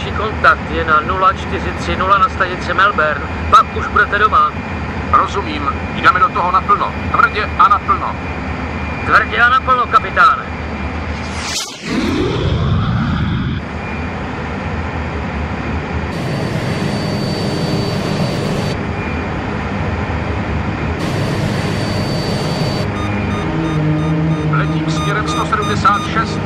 Další kontakt je na 0430 na stanici Melbourne. Pak už budete doma. Rozumím. Jdeme do toho naplno. Tvrdě a naplno. Tvrdě a naplno, kapitáne. Letím směrem 176.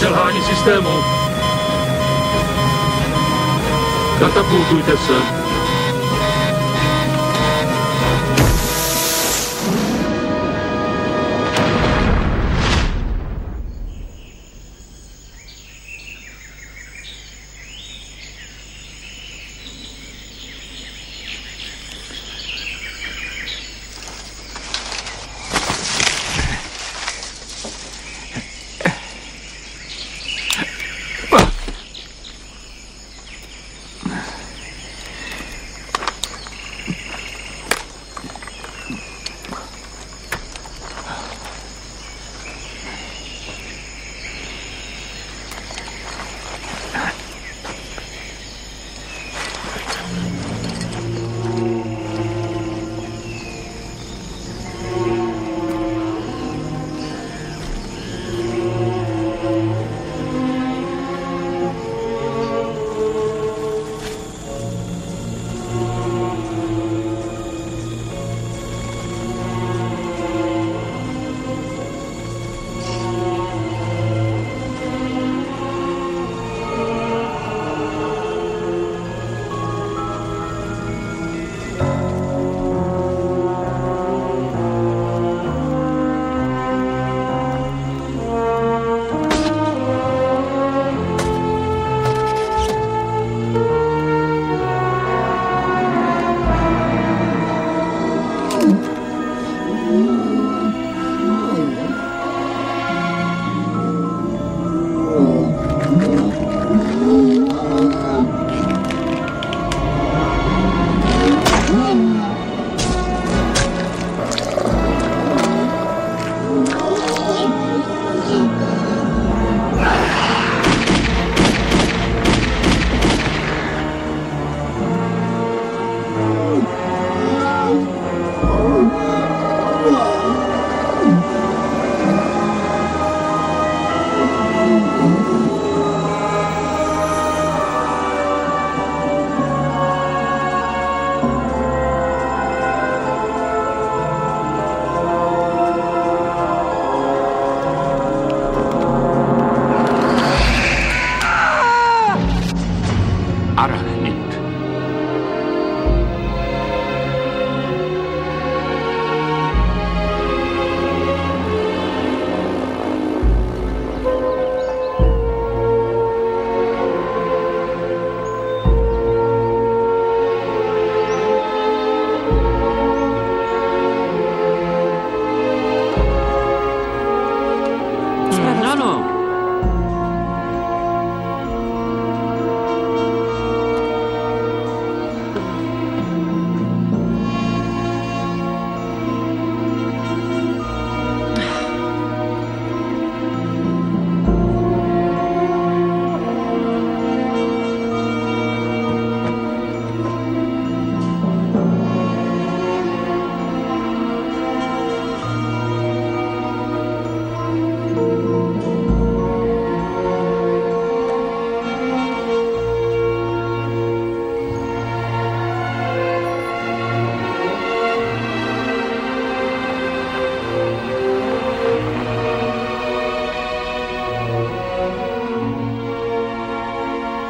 Selhání systému. Katapultujte se.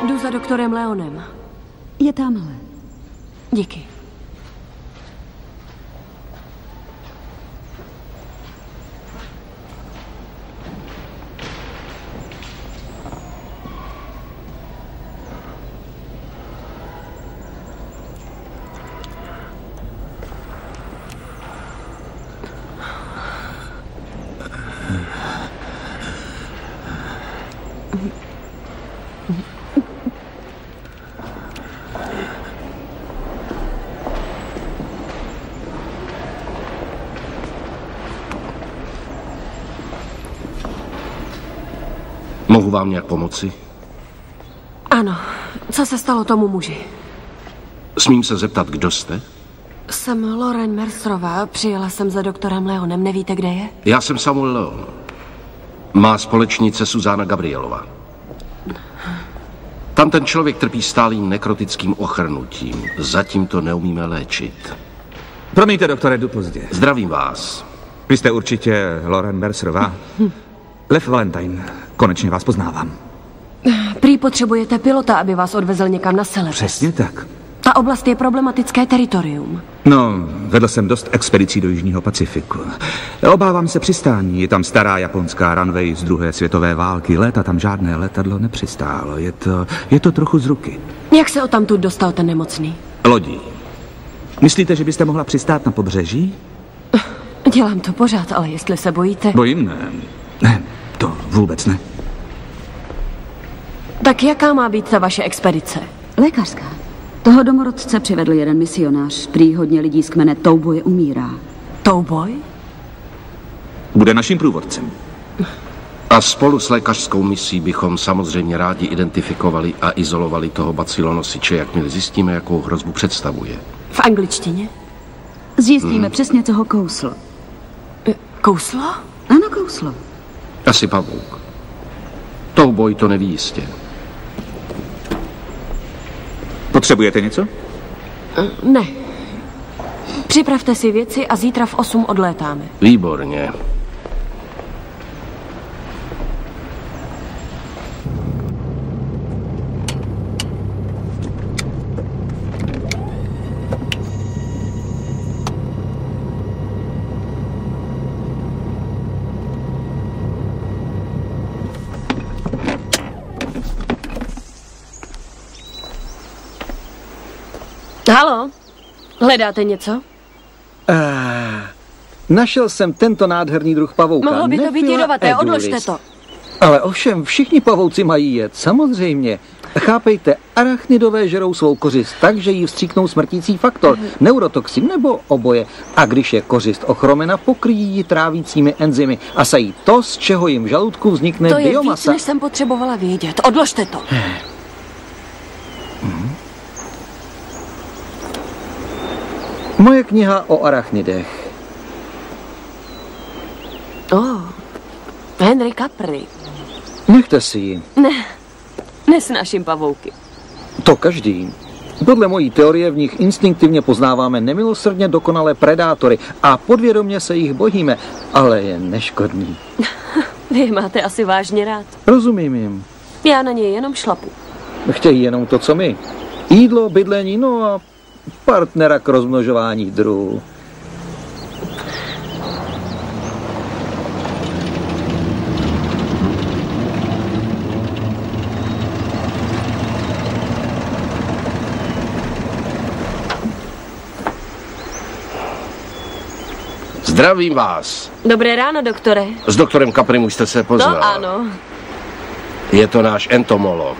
Jdu za doktorem Leonem. Je tamhle. Díky. Mohu vám nějak pomoci? Ano. Co se stalo tomu muži? Smím se zeptat, kdo jste? Jsem Lauren Mercerová. Přijela jsem za doktorem Leonem. Nevíte, kde je? Já jsem Samuel Leon. Má společnice Susana Gabrielová. Tam ten člověk trpí stálým nekrotickým ochrnutím. Zatím to neumíme léčit. Promiňte, doktore, jdu pozdě. Zdravím vás. Vy jste určitě Lauren Mercerová. Lev Valentine. Konečně vás poznávám. Prý potřebujete pilota, aby vás odvezl někam na Celebes. Přesně tak. Ta oblast je problematické teritorium. No, vedl jsem dost expedicí do Jižního Pacifiku. Obávám se přistání. Je tam stará japonská runway z druhé světové války. Léta tam žádné letadlo nepřistálo. Je to trochu z ruky. Jak se odtamtud dostal ten nemocný? Lodí. Myslíte, že byste mohla přistát na pobřeží? Dělám to pořád, ale jestli se bojíte... Bojím, ne. Ne, to vůbec ne. Tak jaká má být ta vaše expedice? Lékařská. Toho domorodce přivedl jeden misionář. Prý hodně lidí z kmene Touboje umírá. Touboj? Bude naším průvodcem. A spolu s lékařskou misí bychom samozřejmě rádi identifikovali a izolovali toho bacilonosiče, jakmile zjistíme, jakou hrozbu představuje. V angličtině? Zjistíme přesně, co ho kousl. Kouslo? Ano, kouslo. Asi pavouk. Touboj to neví jistě. Potřebujete něco? Ne. Připravte si věci a zítra v 8 odlétáme. Výborně. Haló? Hledáte něco? Našel jsem tento nádherný druh pavouka. Mohlo by to být jedovaté, odložte to. Ale ovšem, všichni pavouci mají jed, samozřejmě. Chápejte, arachnidové žerou svou kořist tak, že jí vstříknou smrtící faktor, neurotoxin nebo oboje. A když je kořist ochromena, pokryjí ji trávícími enzymy a sají to, z čeho jim v žaludku vznikne biomasa. To je biomasa. víc, než jsem potřebovala vědět. Odložte to. Moje kniha o arachnidech. Henry Capri. Nechte si ji. Ne, nesnáším pavouky. To každý. Podle mojí teorie v nich instinktivně poznáváme nemilosrdně dokonalé predátory a podvědomě se jich bojíme, ale je neškodný. Vy je máte asi vážně rád. Rozumím jim. Já na něj jenom šlapu. Chtějí jenom to, co my. Jídlo, bydlení, no a partnera k rozmnožování druhů. Zdravím vás. Dobré ráno, doktore. S doktorem Caprim už jste se poznal. No ano. Je to náš entomolog.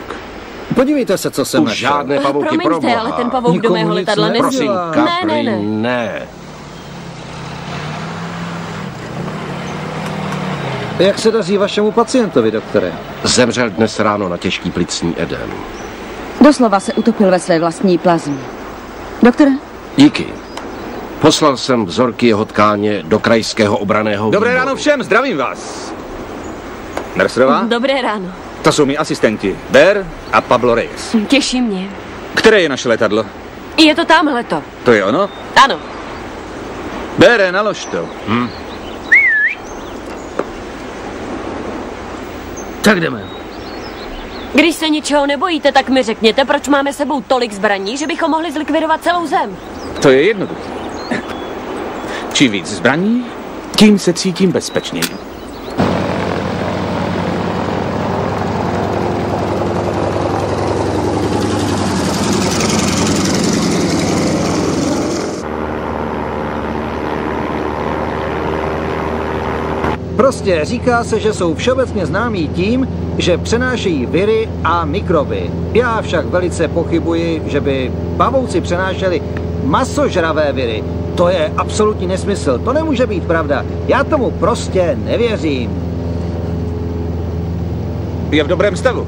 Podívejte se, co jsem Už našel. žádné pavouky, Promiňte, proboha. ale ten pavouk do Nikomu mého nic letadla nedělá. Prosím, nezdělá. Capri, Ne. ne. Jak se daří vašemu pacientovi, doktore? Zemřel dnes ráno na těžký plicní edém. Doslova se utopil ve své vlastní plazmě. Doktore? Díky. Poslal jsem vzorky jeho tkáně do krajského obranného Dobré výboru. ráno všem, zdravím vás. Mercerová? Dobré ráno. To jsou mý asistenti. Bear a Pablo Reyes. Těší mě. Které je naše letadlo? Je to tamhleto. To je ono? Ano. Beare, nalož to. Tak jdeme. Když se ničeho nebojíte, tak mi řekněte, proč máme sebou tolik zbraní, že bychom mohli zlikvidovat celou zem. To je jednoduché. Čím víc zbraní, tím se cítím bezpečněji. Prostě říká se, že jsou všeobecně známí tím, že přenášejí viry a mikroby. Já však velice pochybuji, že by pavouci přenášeli masožravé viry. To je absolutní nesmysl, to nemůže být pravda. Já tomu prostě nevěřím. Je v dobrém stavu.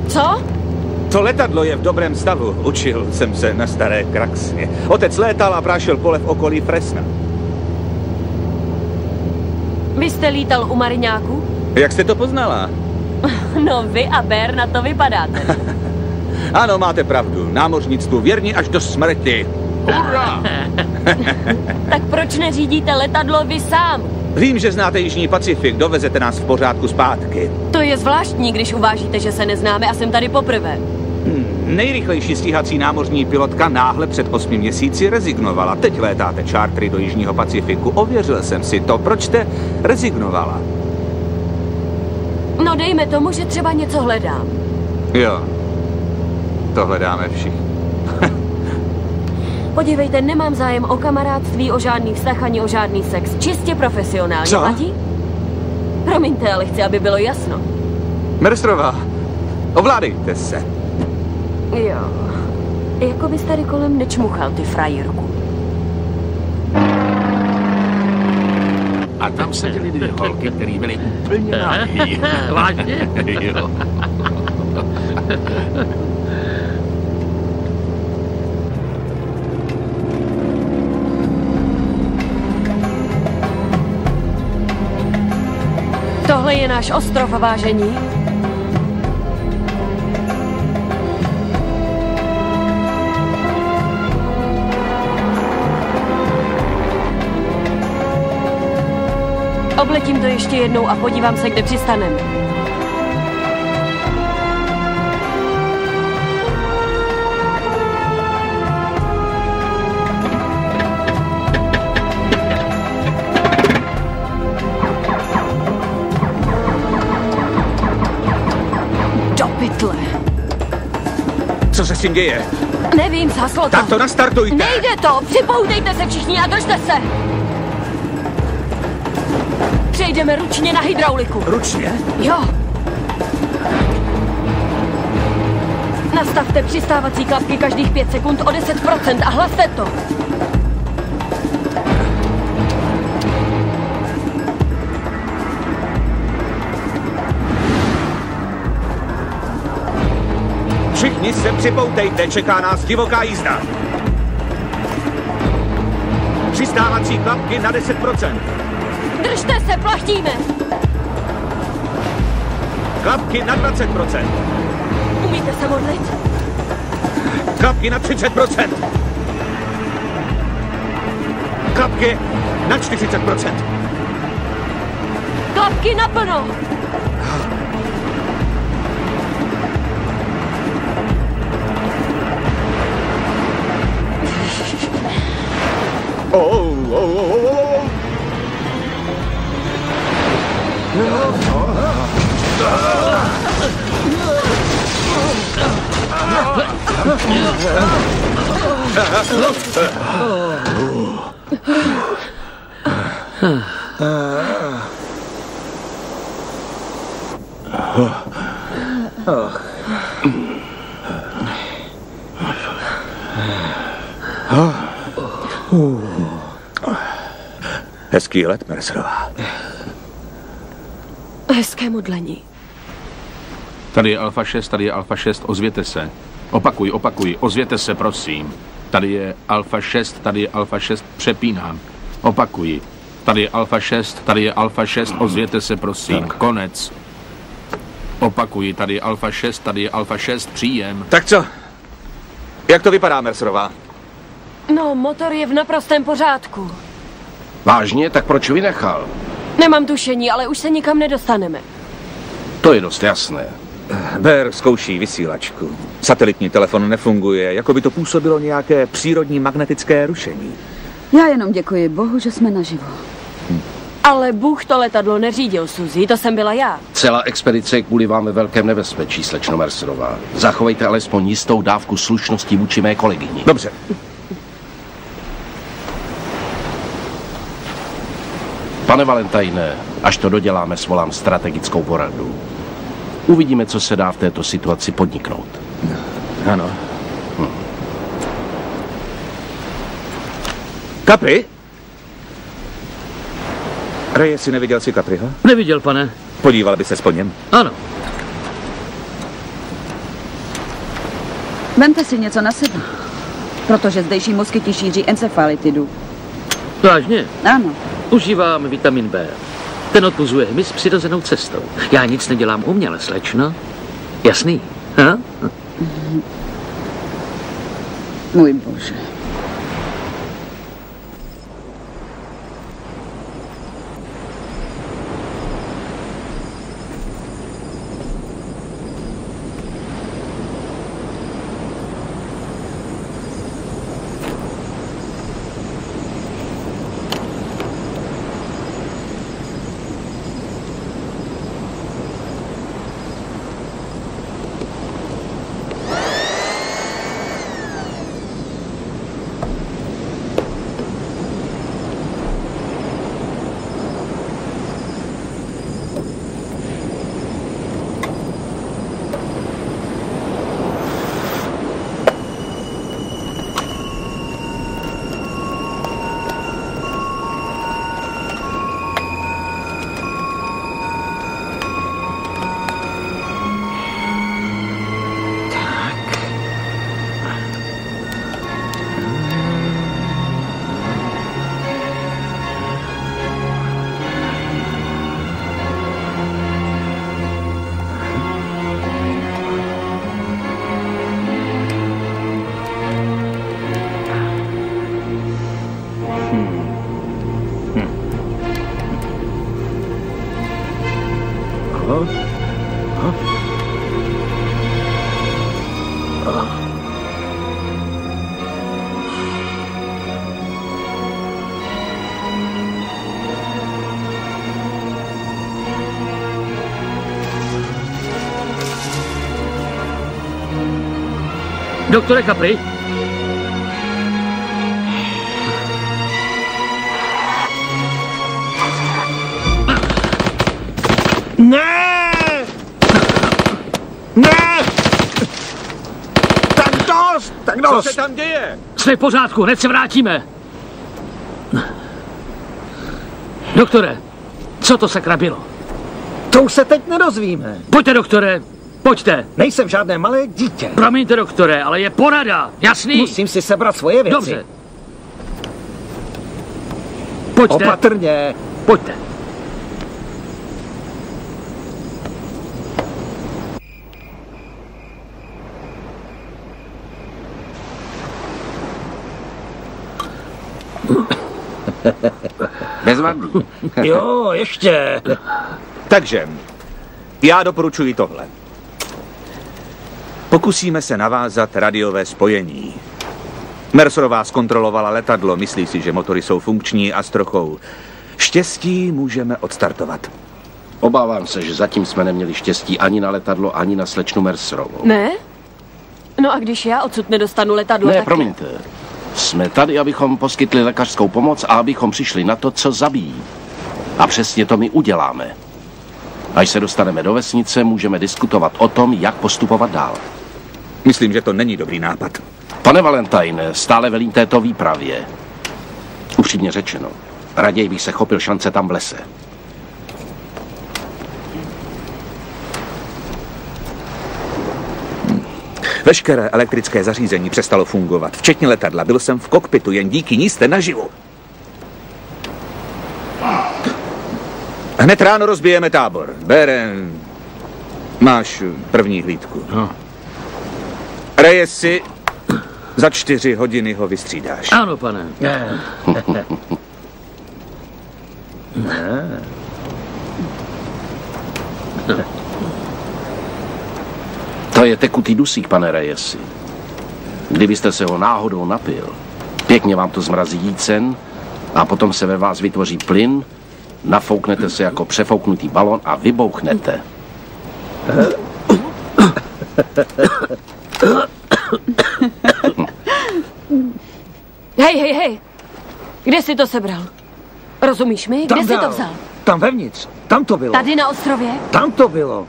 Co? To letadlo je v dobrém stavu. Učil jsem se na staré kraxně. Otec létal a prášil pole v okolí Fresna. Vy jste lítal u Mariňáku? Jak jste to poznala? No vy a Bear na to vypadáte. Ano, máte pravdu. Námořnictvu věrní až do smrti. Hurá! Tak proč neřídíte letadlo vy sám? Vím, že znáte Jižní Pacifik. Dovezete nás v pořádku zpátky. To je zvláštní, když uvážíte, že se neznáme a jsem tady poprvé. Nejrychlejší stíhací námořní pilotka náhle před 8 měsíci rezignovala. Teď létáte čártry do Jižního Pacifiku. Ověřil jsem si to. Proč jste rezignovala? No dejme tomu, že třeba něco hledám. Jo, to hledáme všichni. Podívejte, nemám zájem o kamarádství, o žádný vztah ani o žádný sex. Čistě profesionálně. Co? Platí? Promiňte, ale chci, aby bylo jasno. Mercerová, ovládejte se. Jo. Jako bys tady kolem nečmuchal, ty frajírku. A tam seděly dvě holky, které byly úplně nahý. Vážně? Jo. Tohle je náš ostrov, vážení. Obletím to ještě jednou a podívám se, kde přistaneme. Do pytle. Co se s tím děje? Nevím, zhaslo to. Tak to nastartujte. Nejde to! Připoutejte se všichni a držte se! Přejdeme ručně na hydrauliku. Ručně? Jo. Nastavte přistávací klapky každých 5 sekund o 10% a hlaste to. Všichni se připoutejte, čeká nás divoká jízda. Přistávací klapky na 10%. Držte se, plachtíme! Klapky na 20%. Umíte se modlit? Klapky na 30%. Klapky na 40%. Klapky naplno! Hezký let, Mercerová. Hezké modlení. Tady je Alfa 6, tady je Alfa 6, ozvěte se. Opakuj, ozvěte se, prosím. Tady je Alfa 6, tady je Alfa 6, přepínám. Opakuji. Tady je Alfa 6, tady je Alfa 6, ozvěte se, prosím. Tak. Konec. Opakuji, tady je Alfa 6, tady je Alfa 6, příjem. Tak co? Jak to vypadá, Mercerová? No, motor je v naprostém pořádku. Vážně? Tak proč vynechal? Nemám tušení, ale už se nikam nedostaneme. To je dost jasné. Bear zkouší vysílačku. Satelitní telefon nefunguje, jako by to působilo nějaké přírodní magnetické rušení. Já jenom děkuji Bohu, že jsme naživo. Ale Bůh to letadlo neřídil, Suzy, to jsem byla já. Celá expedice je kvůli vám ve velkém nebezpečí, slečno Mercerová. Zachovejte alespoň jistou dávku slušnosti vůči mé kolegyni. Dobře. Pane Valentine, až to doděláme, svolám strategickou poradu. Uvidíme, co se dá v této situaci podniknout. Ano. Capri? Ray, jsi neviděl si Capriho? Neviděl, pane. Podíval by se po něm. Ano. Vemte si něco na sebe, protože zdejší moskyti šíří encefalitidu. Vážně? Ano. Užívám vitamin B. Ten odpuzuje hmyz přirozenou cestou. Já nic nedělám uměle, slečno. Jasný? Ha? Můj bože. Doktore Capri? Ne! Ne! Tak dost! Tak dost! Co se tam děje? Jsme v pořádku, hned se vrátíme. Doktore, co to sakra bylo? To už se teď nedozvíme. Pojďte, doktore, pojďte. Nejsem žádné malé dítě. Promiňte, doktore, ale je porada, jasný? Musím si sebrat svoje věci. Dobře. Pojďte. Opatrně. Pojďte. Bezvadný. Jo, ještě. Takže, já doporučuji tohle. Pokusíme se navázat radiové spojení. Mercerová zkontrolovala letadlo, myslí si, že motory jsou funkční a s trochou štěstí můžeme odstartovat. Obávám se, že zatím jsme neměli štěstí ani na letadlo, ani na slečnu Mercerovou. Ne? No a když já odsud nedostanu letadlo, Ne, tak... promiňte. Jsme tady, abychom poskytli lékařskou pomoc a abychom přišli na to, co zabíjí. A přesně to my uděláme. Až se dostaneme do vesnice, můžeme diskutovat o tom, jak postupovat dál. Myslím, že to není dobrý nápad. Pane Valentine, stále velím této výpravě. Upřímně řečeno, raději bych se chopil šance tam v lese. Veškeré elektrické zařízení přestalo fungovat, včetně letadla. Byl jsem v kokpitu, jen díky ní jste naživu. Hned ráno rozbijeme tábor. Beren, máš první hlídku. No. Reyesi, za 4 hodiny ho vystřídáš. Ano, pane. To je tekutý dusík, pane Reyesi. Kdybyste se ho náhodou napil, pěkně vám to zmrazí jícen a potom se ve vás vytvoří plyn, nafouknete se jako přefouknutý balon a vybouchnete. Hej, kde jsi to sebral? Rozumíš mi? Kde jsi to vzal? Tam vevnitř, tam to bylo. Tady na ostrově? Tam to bylo.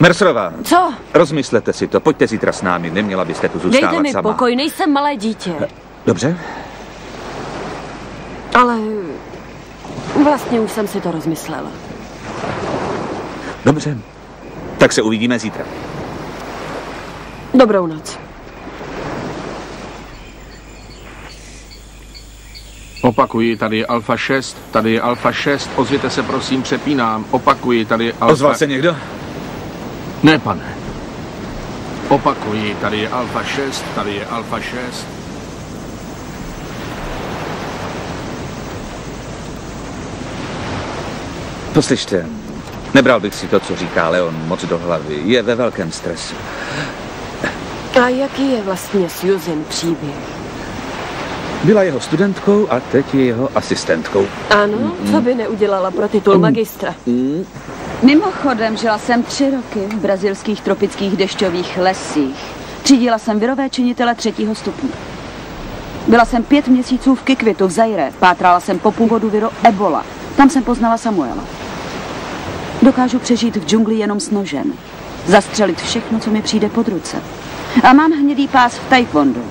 Mercerová, Co? rozmyslete si to, pojďte zítra s námi, neměla byste tu zůstávat Dejte mi sama. pokoj, nejsem malé dítě. Dobře? Ale vlastně už jsem si to rozmyslela. Dobře. Tak se uvidíme zítra. Dobrou noc. Opakuji, tady je Alfa 6, tady je Alfa 6, ozvěte se prosím, přepínám. Opakuji, tady je Alfa... Ozval se někdo? Ne, pane. Opakuji, tady je Alfa 6, tady je Alfa 6. Poslyšte, nebral bych si to, co říká Leon, moc do hlavy. Je ve velkém stresu. A jaký je vlastně Susan příběh? Byla jeho studentkou a teď je jeho asistentkou. Ano, co by neudělala pro titul magistra? Mimochodem, žila jsem 3 roky v brazilských tropických dešťových lesích. Třídila jsem virové činitele 3. stupně. Byla jsem 5 měsíců v Kikvitu v Zaire. Pátrala jsem po původu viru Ebola. Tam jsem poznala Samuela. Dokážu přežít v džungli jenom s nožem. Zastřelit všechno, co mi přijde pod ruce. A mám hnědý pás v taekwondu.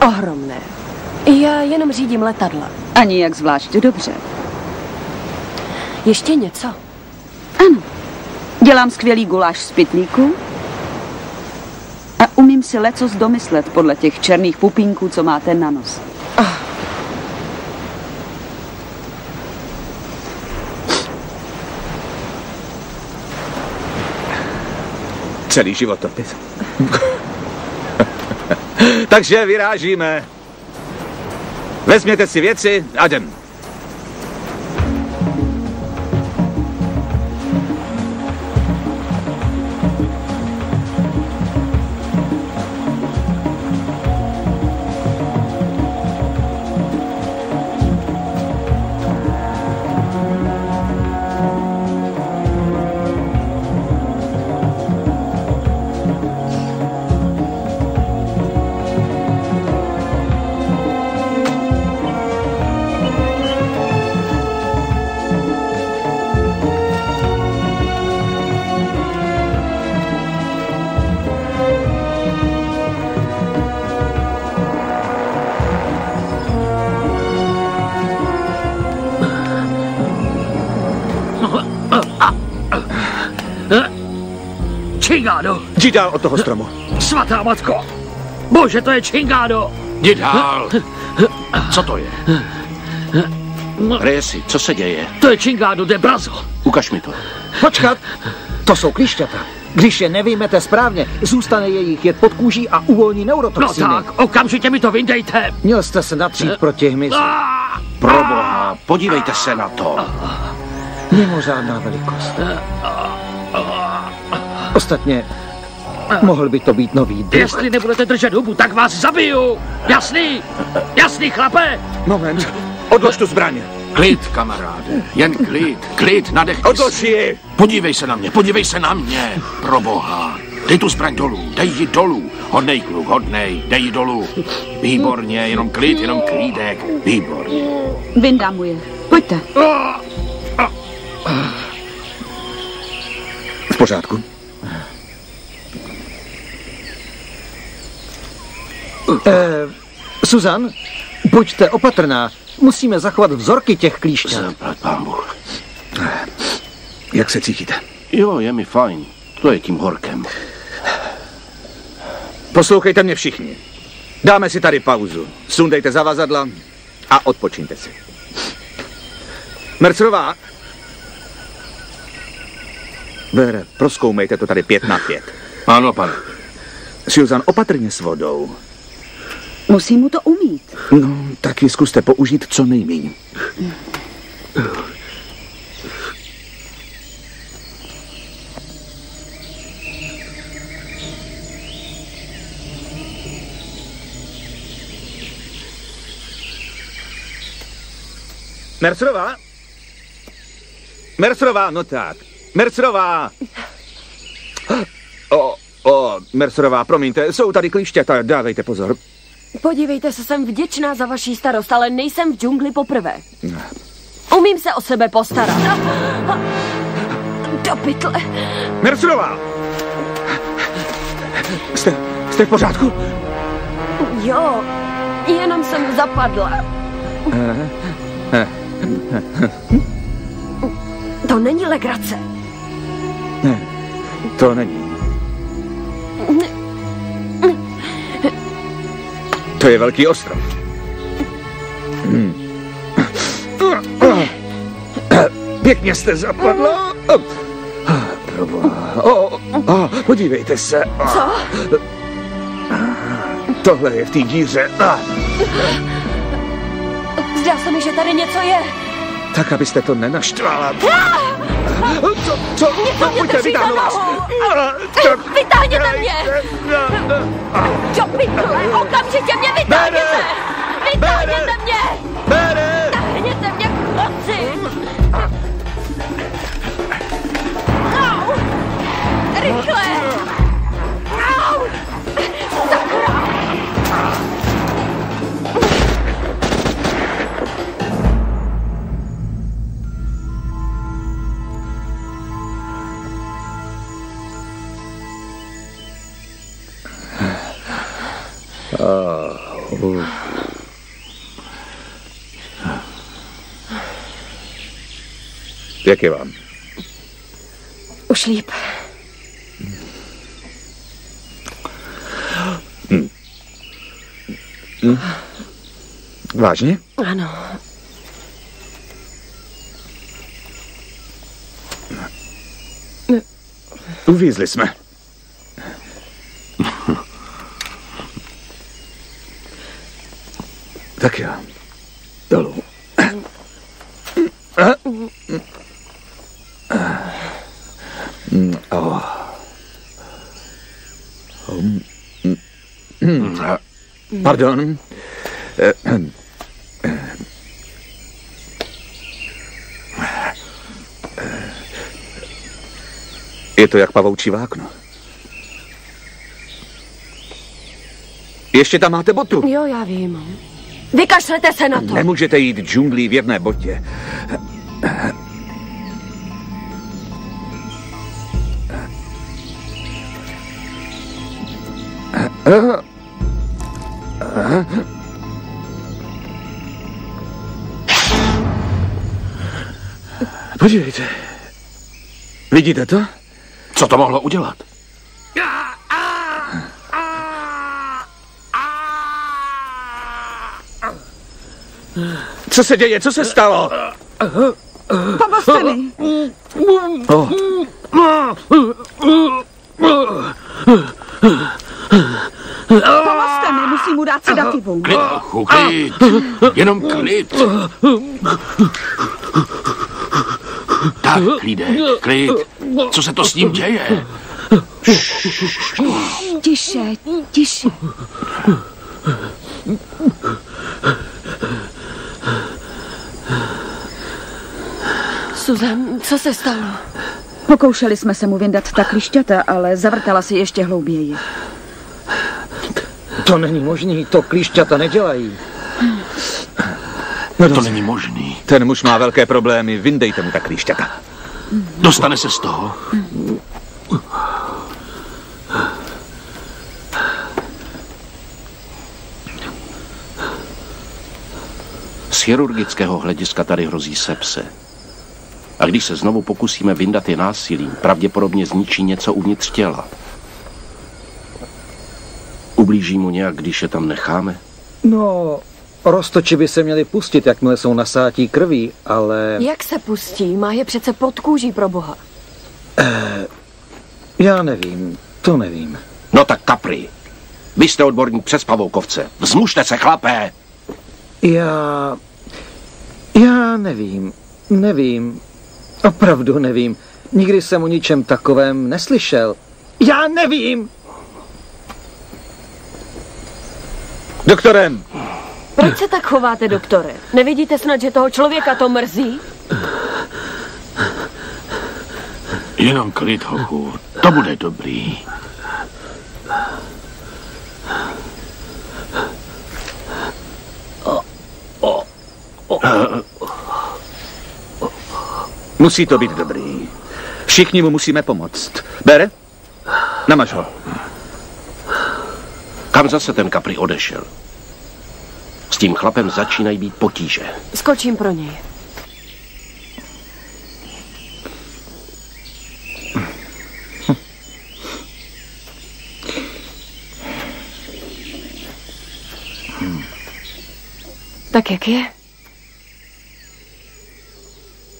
Ohromné. Já jenom řídím letadla. Ani jak zvlášť dobře. Ještě něco? Ano. Dělám skvělý guláš z pytlíku a umím si lecos domyslet podle těch černých pupínků, co máte na nos. Celý životopis. Takže vyrážíme. Vezměte si věci a jdem. Čingádo! Jdi dál od toho stromu. Svatá matko! Bože, to je Čingádo! Jdi dál. Co to je? Reyesi, co se děje? To je Čingádo de Brazo. Ukaž mi to. Počkat, to jsou klíšťata. Když je nevyjmete správně, zůstane jejich jed pod kůží a uvolní No neurotoxiny. tak, okamžitě mi to vyndejte! Měl jste se natřít proti hmyzu. Proboha, podívejte se na to. Mimořádná velikost. Ostatně, mohl by to být nový druh. Jestli nebudete držet hubu, tak vás zabiju! Jasný? Jasný, chlape? Moment, odlož tu zbraň. Klid, kamaráde, jen klid, klid, nadechni Odlož se. ji! Podívej se na mě, proboha. Dej tu zbraň dolů, dej ji dolů. Hodnej kluk, hodnej, dej ji dolů. Výborně, jenom klid, jenom klídek. Výborně. Vyndám mu je. Pojďte. V pořádku. Susan, buďte opatrná. Musíme zachovat vzorky těch klíšťat. Zaplať pán Bůh. Jak se cítíte? Jo, je mi fajn. To je tím horkem. Poslouchejte mě všichni. Dáme si tady pauzu. Sundejte zavazadla a odpočiňte si. Mercerová. Bere, prozkoumejte to tady 5 na 5. Ano, pane. Susan, opatrně s vodou. Musím mu to umít. No, taky zkuste použít co nejméně. Mercerová? Mercerová, no tak. Mercerová! Mercerová, promiňte, jsou tady klíšťata, dávejte pozor. Podívejte se, jsem vděčná za vaší starost, ale nejsem v džungli poprvé. Umím se o sebe postarat. Do pytle. Mercerová! Jste v pořádku? Jo, jenom jsem zapadla. To není legrace. Ne, to není. To je velký ostrov. Pěkně jste zapadla. Podívejte se. Co? Tohle je v té díře. Zdá se mi, že tady něco je. Tak, abyste to nenaštvala. Co? Pojďte, vytáhnu vás. Vytáhněte mě! Do pytle, okamžitě mě vytáhněte! Vytáhněte mě! Vytáhněte mě k moci! Au! Rychle! Au! Sakra! Jak je vám? Už líp. Vážně? Ano. Uvízli jsme. Tak jo. Dolů. Pardon. Je to jak pavoučí vlákno. Ještě tam máte botu. Jo, já vím. Vykašlete se na to. Nemůžete jít džunglí v jedné botě. Podívejte. Vidíte to? Co to mohlo udělat? Co se děje? Co se stalo? Pomozte mi. Pomozte mi, musím mu dát sedativum. Klid, klid. Jenom klid. Tak, klid. Co se to s ním děje? Tiše. Susan, co se stalo? Pokoušeli jsme se mu vyndat ta klišťata, ale zavrtala si ještě hlouběji. To není možný, to klíšťata nedělají. To není možný. Ten muž má velké problémy, vyndejte mu ta klíšťata. Dostane se z toho. Z chirurgického hlediska tady hrozí sepse. A když se znovu pokusíme vyndat je násilím, pravděpodobně zničí něco uvnitř těla. Ublíží mu nějak, když je tam necháme? No, roztoči by se měli pustit, jakmile jsou nasátí krví, ale... Jak se pustí? Má je přece pod kůží, pro boha. Já nevím, to nevím. No tak Capri, vy jste odborník přes pavoukovce. Vzmužte se, chlapé! Já nevím. Opravdu nevím. Nikdy jsem o ničem takovém neslyšel. Já nevím! Doktorem! Proč se tak chováte, doktore? Nevidíte snad, že toho člověka to mrzí? Jenom klid, hochu. To bude dobrý. Musí to být dobrý. Všichni mu musíme pomoct. Bere? Namaž ho. Kam zase ten Capri odešel? S tím chlapem začínají být potíže. Skočím pro něj. Tak jak je?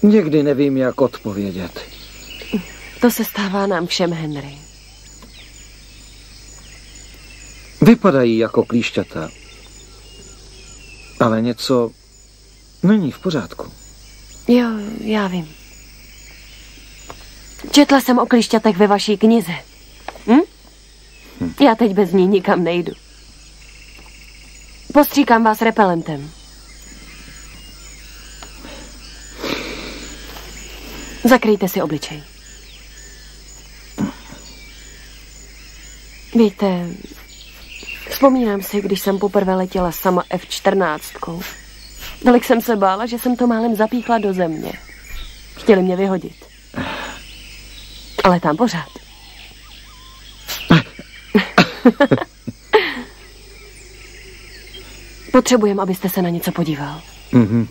Někdy nevím, jak odpovědět. To se stává nám všem, Henry. Vypadají jako klíšťata. Ale něco není v pořádku. Jo, já vím. Četla jsem o klíšťatech ve vaší knize. Já teď bez ní nikam nejdu. Postříkám vás repelentem. Zakryjte si obličej. Víte, vzpomínám si, když jsem poprvé letěla sama F-14. Tolik jsem se bála, že jsem to málem zapíchla do země. Chtěli mě vyhodit. Ale tam pořád. Potřebujeme, abyste se na něco podíval. Mhm.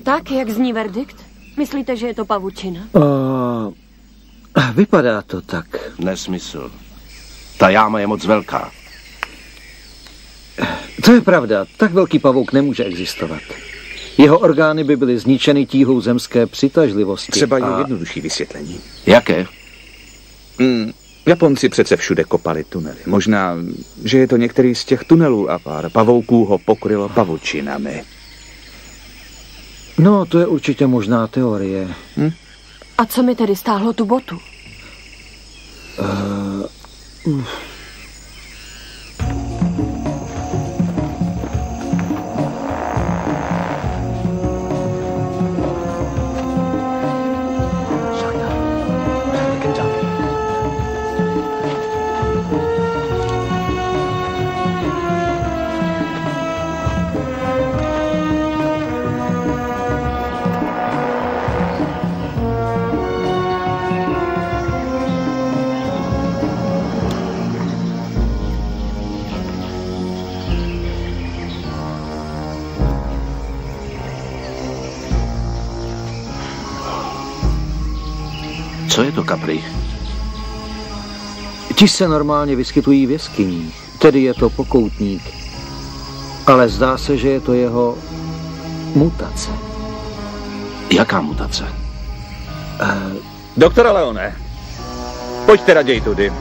Tak, jak zní verdikt? Myslíte, že je to pavučina? Vypadá to tak. Nesmysl. Ta jáma je moc velká. To je pravda, tak velký pavouk nemůže existovat. Jeho orgány by byly zničeny tíhou zemské přitažlivosti. Třeba je jednodušší vysvětlení. Jaké? Japonci přece všude kopali tunely. Možná, že je to některý z těch tunelů a pár pavouků ho pokrylo pavučinami. No, to je určitě možná teorie. A co mi tedy stáhlo tu botu? Co je to, Capri? Ti se normálně vyskytují v jeskyních, tedy je to pokoutník. Ale zdá se, že je to jeho mutace. Jaká mutace? Doktore Leone, pojďte raději tudy.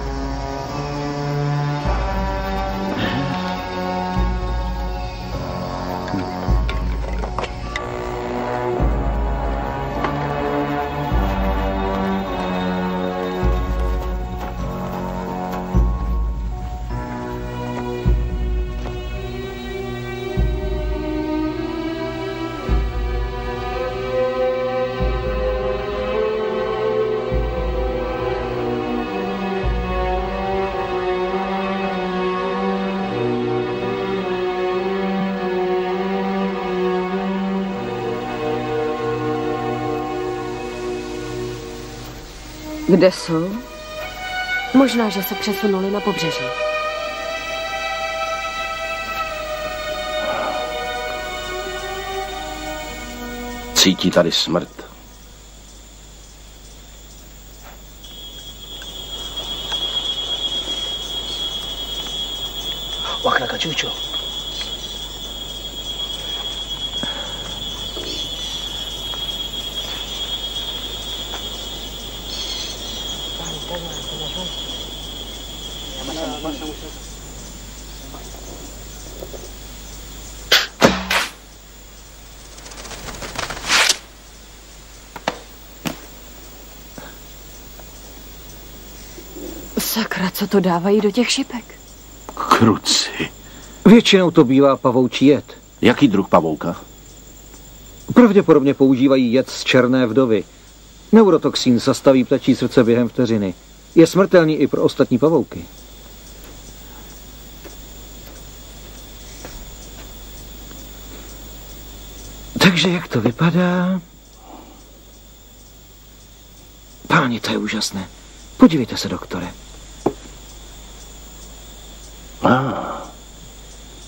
Kde jsou? Možná, že se přesunuli na pobřeží. Cítí tady smrt. Sakra, co to dávají do těch šipek? Kruci. Většinou to bývá pavoučí jed. Jaký druh pavouka? Pravděpodobně používají jed z černé vdovy. Neurotoxín zastaví ptačí srdce během vteřiny. Je smrtelný i pro ostatní pavouky. Takže jak to vypadá? Páni, to je úžasné. Podívejte se, doktore.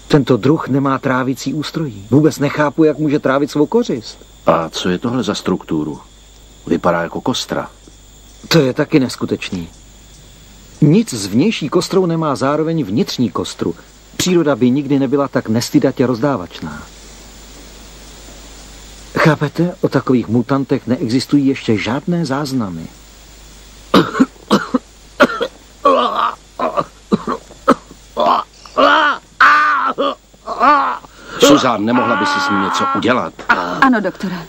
Tento druh nemá trávicí ústrojí. Vůbec nechápu, jak může trávit svou kořist. A co je tohle za strukturu? Vypadá jako kostra. To je taky neskutečný. Nic z vnější kostrou nemá zároveň vnitřní kostru. Příroda by nikdy nebyla tak nestydatě rozdávačná. Chápete? O takových mutantech neexistují ještě žádné záznamy. Suzanne, nemohla by si s ním něco udělat? Ano, doktore.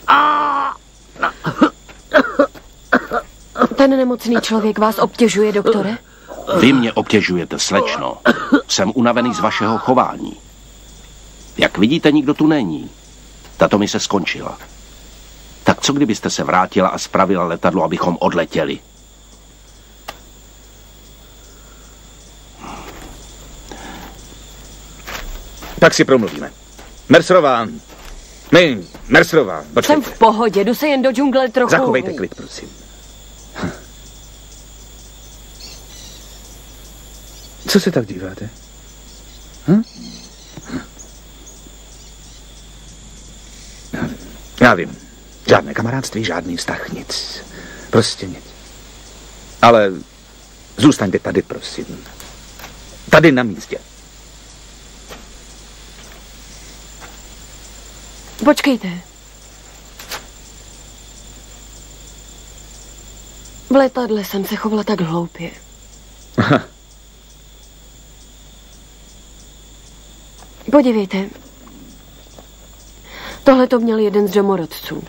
Ten nemocný člověk vás obtěžuje, doktore? Vy mě obtěžujete, slečno. Jsem unavený z vašeho chování. Jak vidíte, nikdo tu není. Tato mise skončila. Tak co kdybyste se vrátila a spravila letadlo, abychom odletěli? Tak si promluvíme. Mercerová. Mercerová, počkejte. Jsem v pohodě, jdu se jen do džungle trochu... Zachovejte klid, prosím. Co se tak díváte? Já vím. Žádné kamarádství, žádný vztah, nic. Prostě nic. Ale zůstaňte tady, prosím. Tady na místě. Počkejte. V letadle jsem se chovala tak hloupě. Podívejte. Tohle to měl jeden z domorodců.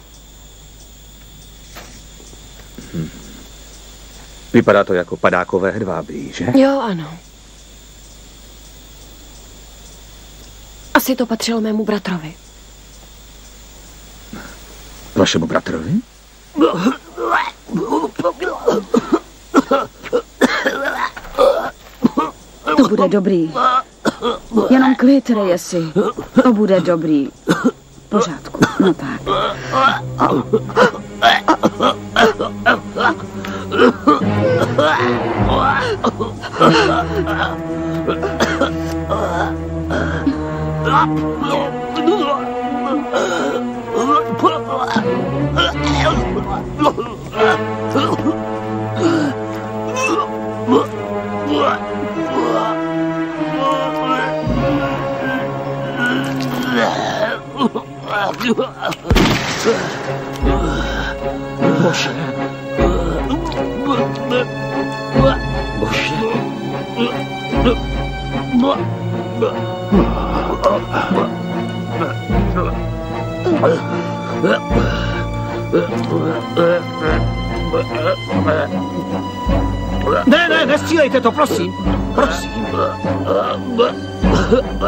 Vypadá to jako padákové hedvábí, že? Jo, ano. Asi to patřilo mému bratrovi. Vašemu bratrovi? To bude dobrý. Jenom klid, Reyesi. To bude dobrý. V pořádku. No tak. Bože. Bože. Ne, nestřílejte to, prosím. Prosím.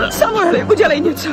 Samueli, udělej něco.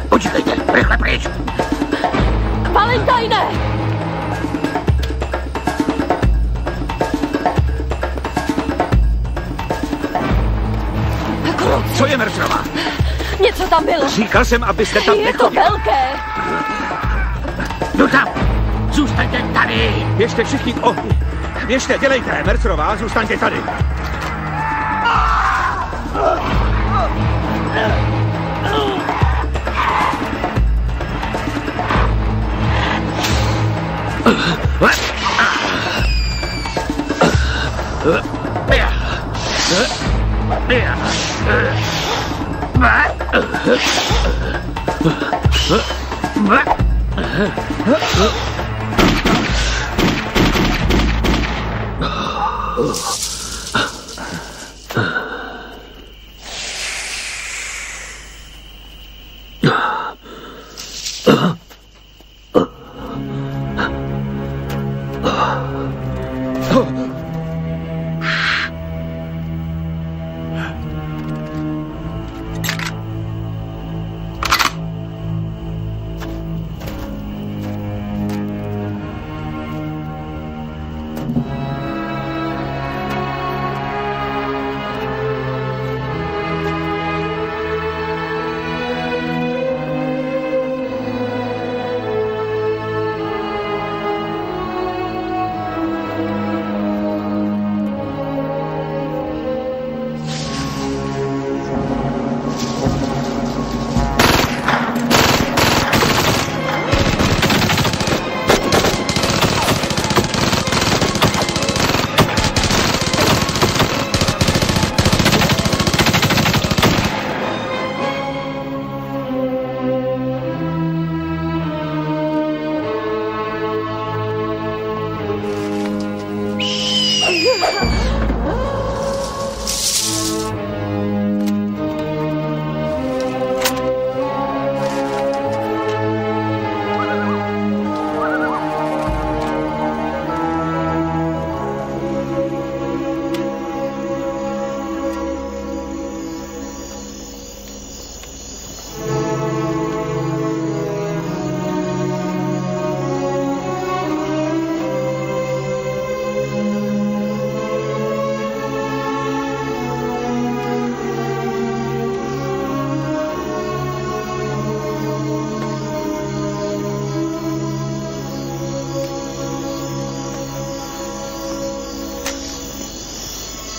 Počkejte, rychle pryč! Valentine! Co je, Mercerová? Něco tam bylo. Říkal jsem, abyste tam Je to velké. Jdu tam! Zůstaňte tady! Běžte všichni k ohni. Běžte, dělejte, Mercerová, zůstaňte tady.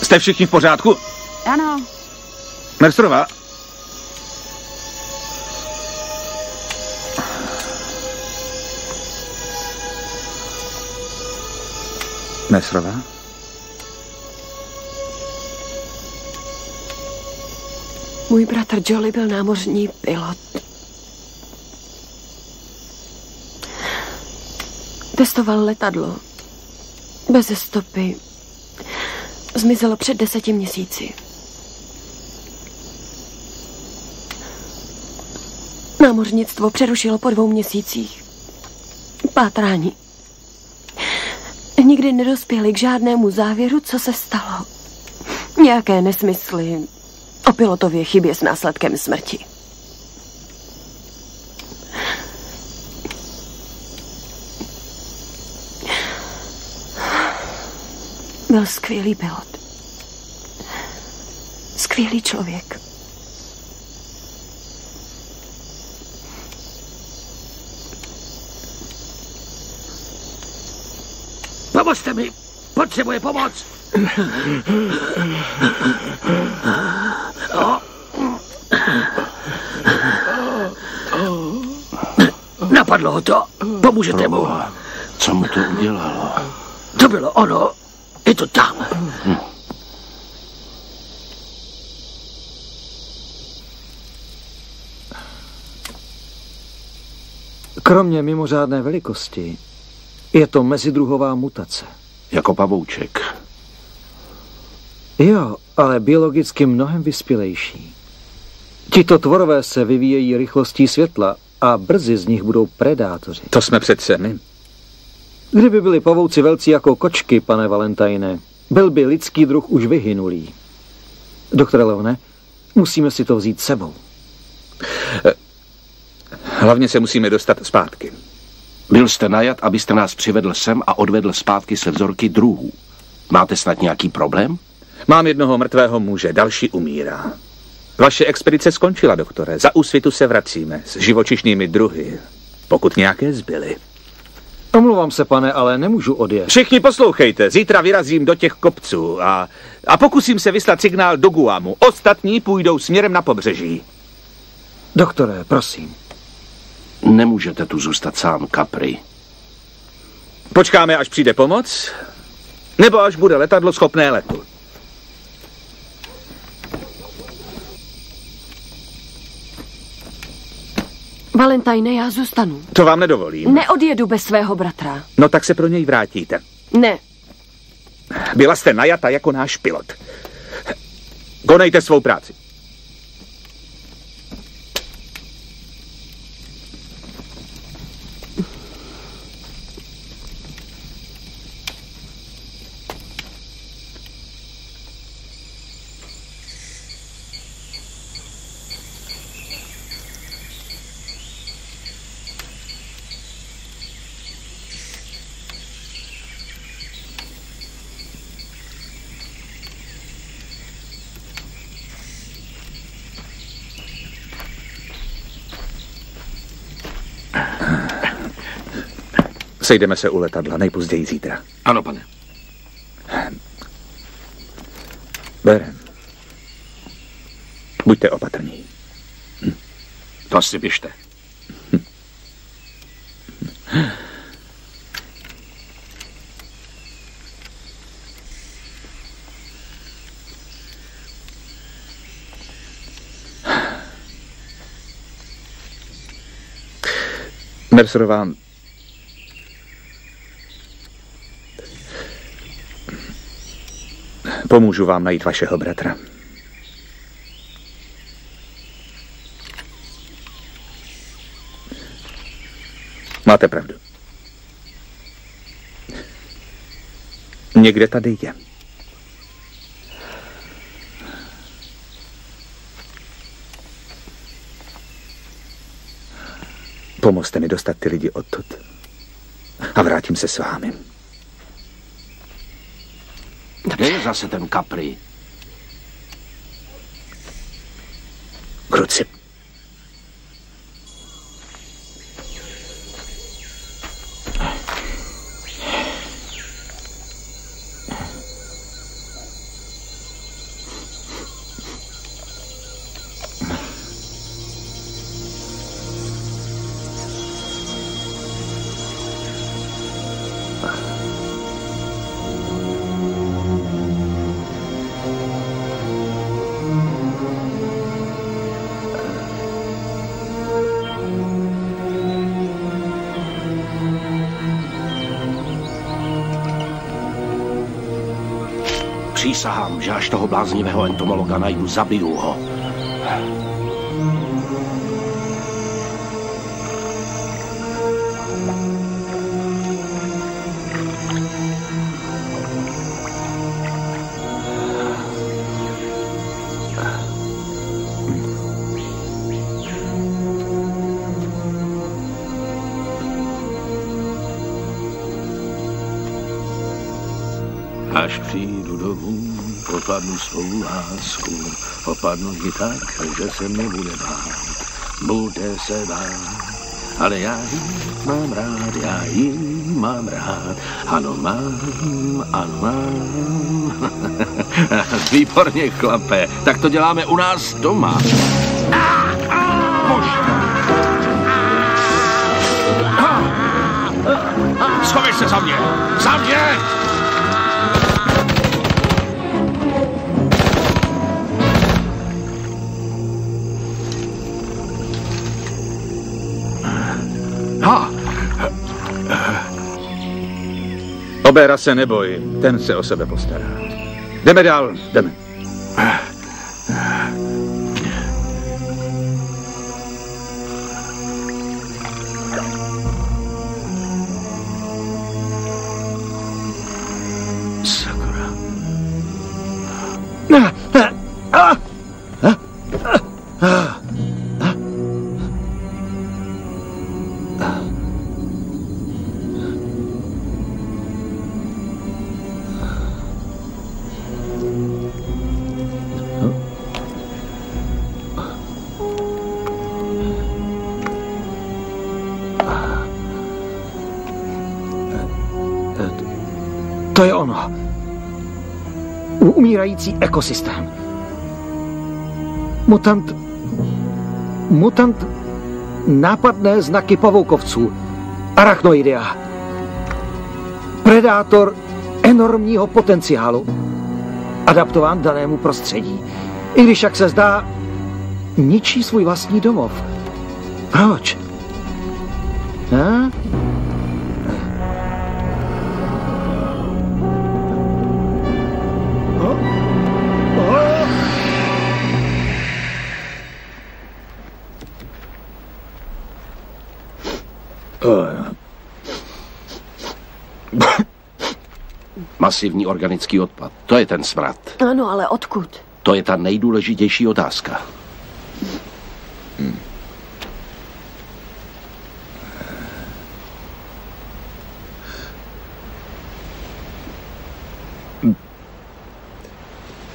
Jste všichni v pořádku? Ano. Mercerová? Mercerová? Můj bratr Jolly byl námořní pilot. Testoval letadlo. Beze stopy. Zmizelo před 10 měsíci. Námořnictvo přerušilo po 2 měsících. Pátrání. Nikdy nedospěli k žádnému závěru, co se stalo. Nějaké nesmysly o pilotově chybě s následkem smrti. Byl skvělý pilot. Skvělý člověk. Pomozte mi! Potřebuje pomoc! Napadlo ho to. Pomůžete mu. Co mu to udělalo? To bylo ono. Je to tam. Kromě mimořádné velikosti je to mezidruhová mutace. Jako pavouček. Jo, ale biologicky mnohem vyspělejší. Tito tvorové se vyvíjejí rychlostí světla a brzy z nich budou predátoři. To jsme přece my. Kdyby byli pavouci velcí jako kočky, pane Valentine, byl by lidský druh už vyhynulý. Doktore Leone, musíme si to vzít s sebou. Hlavně se musíme dostat zpátky. Byl jste najat, abyste nás přivedl sem a odvedl zpátky se vzorky druhů. Máte snad nějaký problém? Mám jednoho mrtvého muže, další umírá. Vaše expedice skončila, doktore. Za Úsvitu se vracíme s živočišnými druhy, pokud nějaké zbyly. Omlouvám se, pane, ale nemůžu odjet. Všichni poslouchejte, zítra vyrazím do těch kopců a pokusím se vyslat signál do Guamu. Ostatní půjdou směrem na pobřeží. Doktore, prosím. Nemůžete tu zůstat sám, Capri. Počkáme, až přijde pomoc, nebo až bude letadlo schopné letu. Valentine, já zůstanu. To vám nedovolím. Neodjedu bez svého bratra. No tak se pro něj vrátíte. Ne. Byla jste najata jako náš pilot. Konejte svou práci. Sejdeme se u letadla, nejpozději zítra. Ano, pane. Beren, buďte opatrní. To si běžte. Mercerová, pomůžu vám najít vašeho bratra. Máte pravdu. Někde tady je. Pomozte mi dostat ty lidi odtud. A vrátím se s vámi. Kde je zase ten Capri? Kruci. Přísahám, že až toho bláznivého entomologa najdu, zabiju ho. Až přijdu domů, popadnu svou lásku, popadnu ji tak, že se mě bude bát. Bude se bát, ale já ji mám rád, já ji mám rád. Ano mám, ano mám. Výborně, chlape, tak to děláme u nás doma. Schovej se za mě! Za mě! Obéra se neboj, ten se o sebe postará. Jdeme dál, jdeme. Sakura. To je ono. Umírající ekosystém. Mutant nápadné znaky pavoukovců. Arachnoidea. Predátor enormního potenciálu. Adaptován danému prostředí. I když, jak se zdá, ničí svůj vlastní domov. Proč? Masivní organický odpad. To je ten smrad. Ano, ale odkud? To je ta nejdůležitější otázka.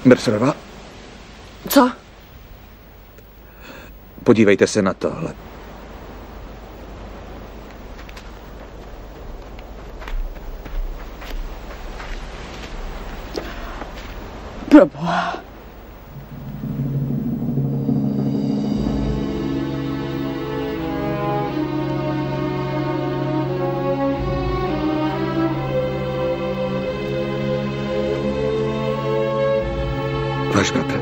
Mercerova? Co? Podívejte se na tohle. Proboha. Váš bratr.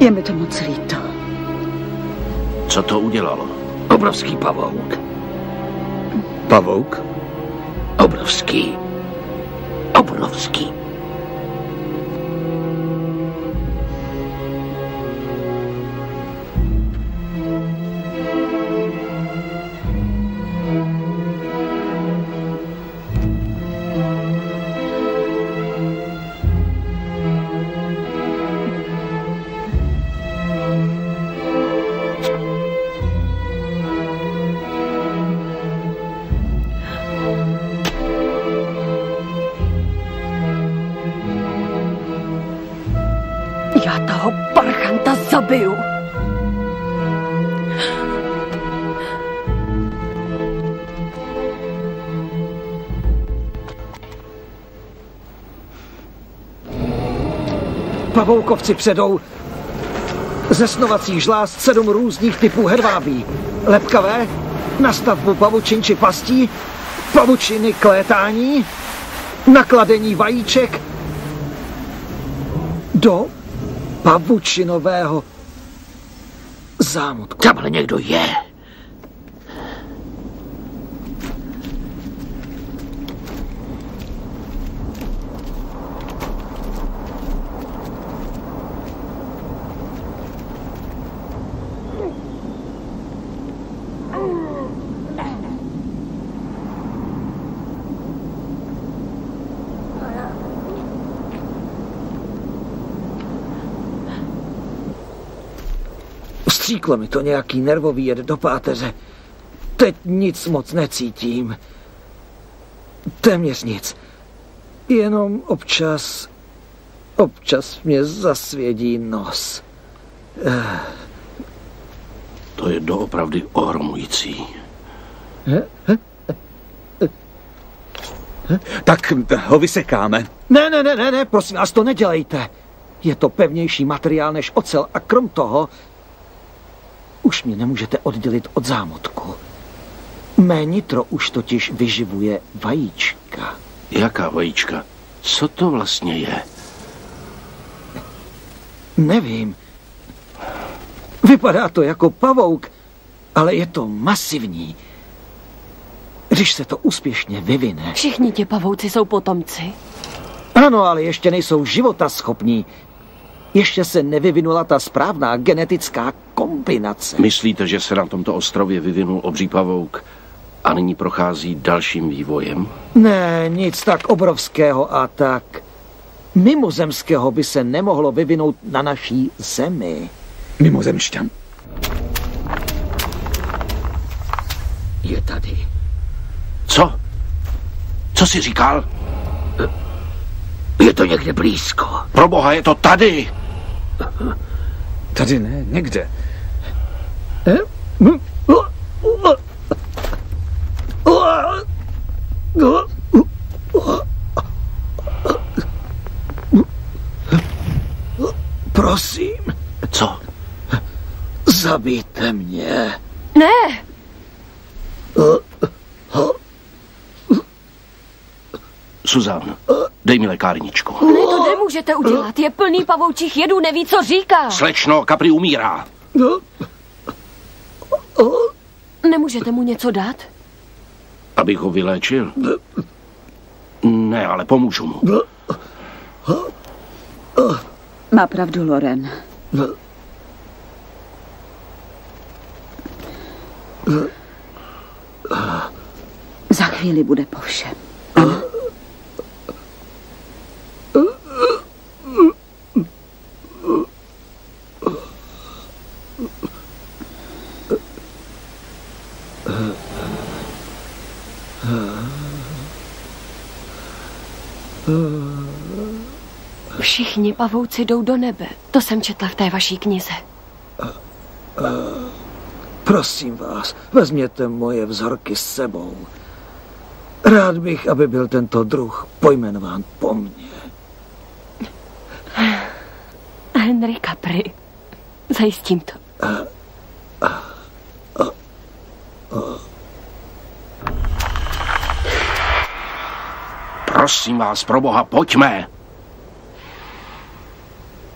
Je mi to moc líto. Co to udělalo? Obrovský pavouk. Pavouk? Obrovský. Obrovský. Já toho parchanta zabiju. Pavoukovci předou ze snovacích žláz 7 různých typů hedvábí. Lepkavé, na stavbu pavučin či pastí, pavučiny k létání, nakladení vajíček do pavučinového zámutku. Tamhle někdo je. Stříklo mi to nějaký nervový jed do páteře. Teď nic moc necítím. Téměř nic. Jenom občas mě zasvědí nos. To je doopravdy ohromující. Tak ho vysekáme. Ne, prosím vás, to nedělejte. Je to pevnější materiál než ocel a krom toho už mě nemůžete oddělit od zámutku. Mé nitro už totiž vyživuje vajíčka. Jaká vajíčka? Co to vlastně je? Nevím. Vypadá to jako pavouk, ale je to masivní. Když se to úspěšně vyvine... Všichni ti pavouci jsou potomci. Ano, ale ještě nejsou životaschopní. Ještě se nevyvinula ta správná genetická kombinace. Myslíte, že se na tomto ostrově vyvinul obří pavouk a nyní prochází dalším vývojem? Ne, nic tak obrovského a tak mimozemského by se nemohlo vyvinout na naší zemi. Mimozemšťan. Je tady. Co? Co jsi říkal? Je to někde blízko. Proboha, je to tady! Tady ne, někde. Prosím. Co? Zabijte mě. Ne! Suzan, dej mi lékárničku. Ne, to nemůžete udělat. Je plný pavoučích jedů, neví, co říká. Slečno, Capri umírá. Nemůžete mu něco dát? Abych ho vyléčil? Ne, ale pomůžu mu. Má pravdu, Loren. Za chvíli bude po všem. Všichni pavouci jdou do nebe. To jsem četla v té vaší knize. Prosím vás, vezměte moje vzorky s sebou. Rád bych, aby byl tento druh pojmenován po mně. Henry Capri. Zajistím to. Prosím vás, pro Boha, pojďme.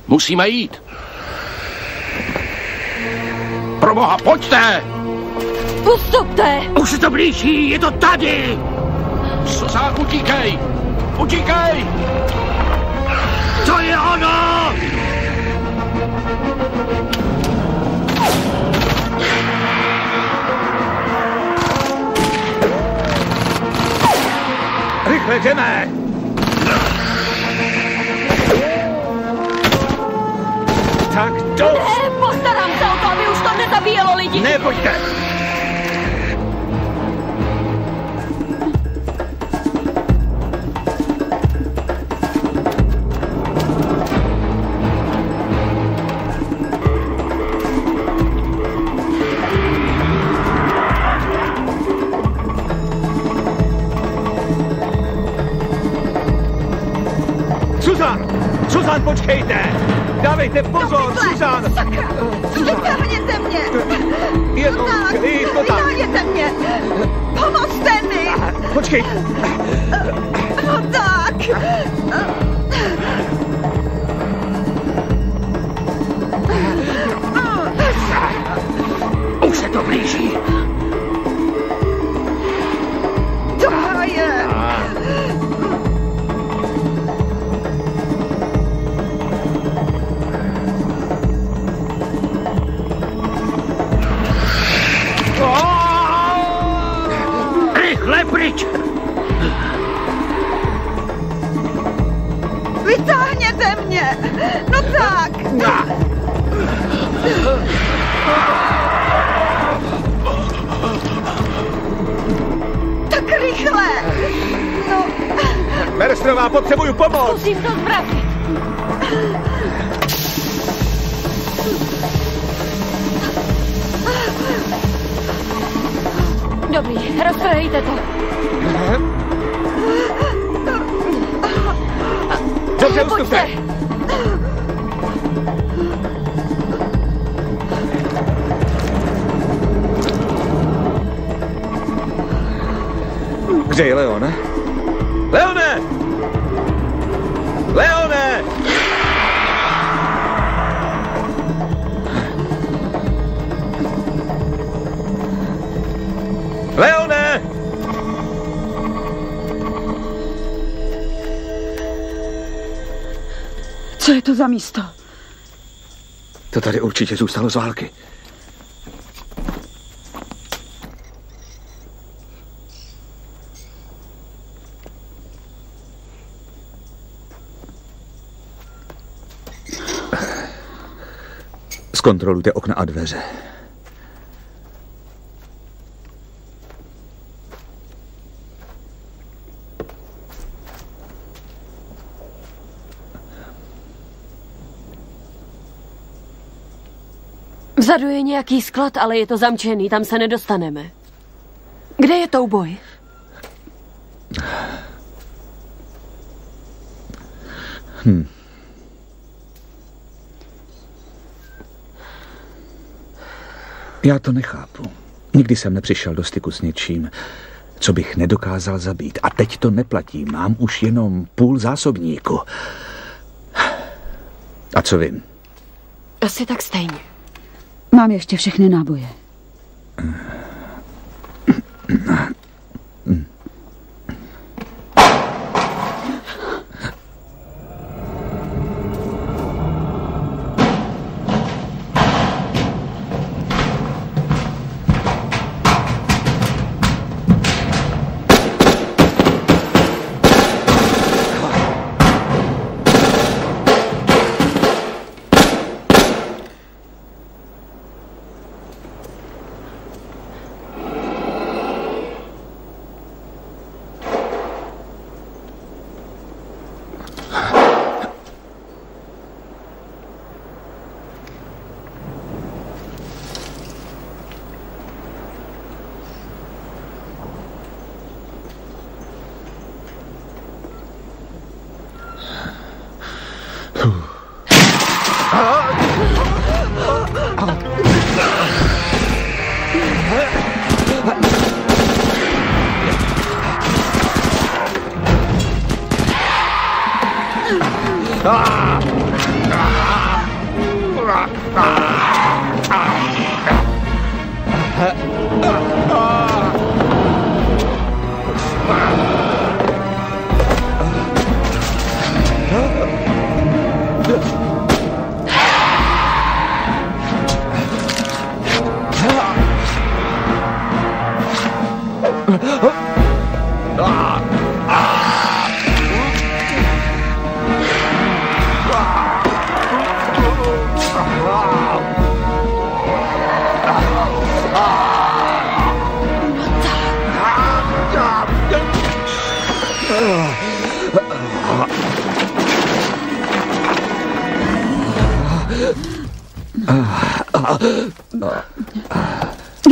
Musíme jít. Pro Boha, pojďte! Ustupte! Už se to blíží, je to tady! Suzán, utíkej! Utíkej! To je ono! Rychle jdeme! Tak to... Ne, postarám se o to, aby už to nezabíjelo lidi. Ne, pojďte! Suzan, počkejte! Dávejte pozor, Suzan! Sakra! Vytáhněte mě! Jenom klid, to tak! Vytáhněte mě! Pomozte mi! Počkej! No tak! Už se to blíží. To je! Rychle pryč! Vytáhněte mě! No tak! Tak rychle! No... Merstrová, potřebuju pomoc! Musím to zvrátit. Dobrý, roztrhejte to. Dobře, ustupte! Kde je Leone? Leone! Leone! Leone! Co je to za místo? To tady určitě zůstalo z války. Zkontrolujte okna a dveře. Vzadu je nějaký sklad, ale je to zamčený, tam se nedostaneme. Kde je Touboj? Já to nechápu. Nikdy jsem nepřišel do styku s něčím, co bych nedokázal zabít. A teď to neplatí. Mám už jenom půl zásobníku. A co vy? Asi tak stejně. Mám ještě všechny náboje.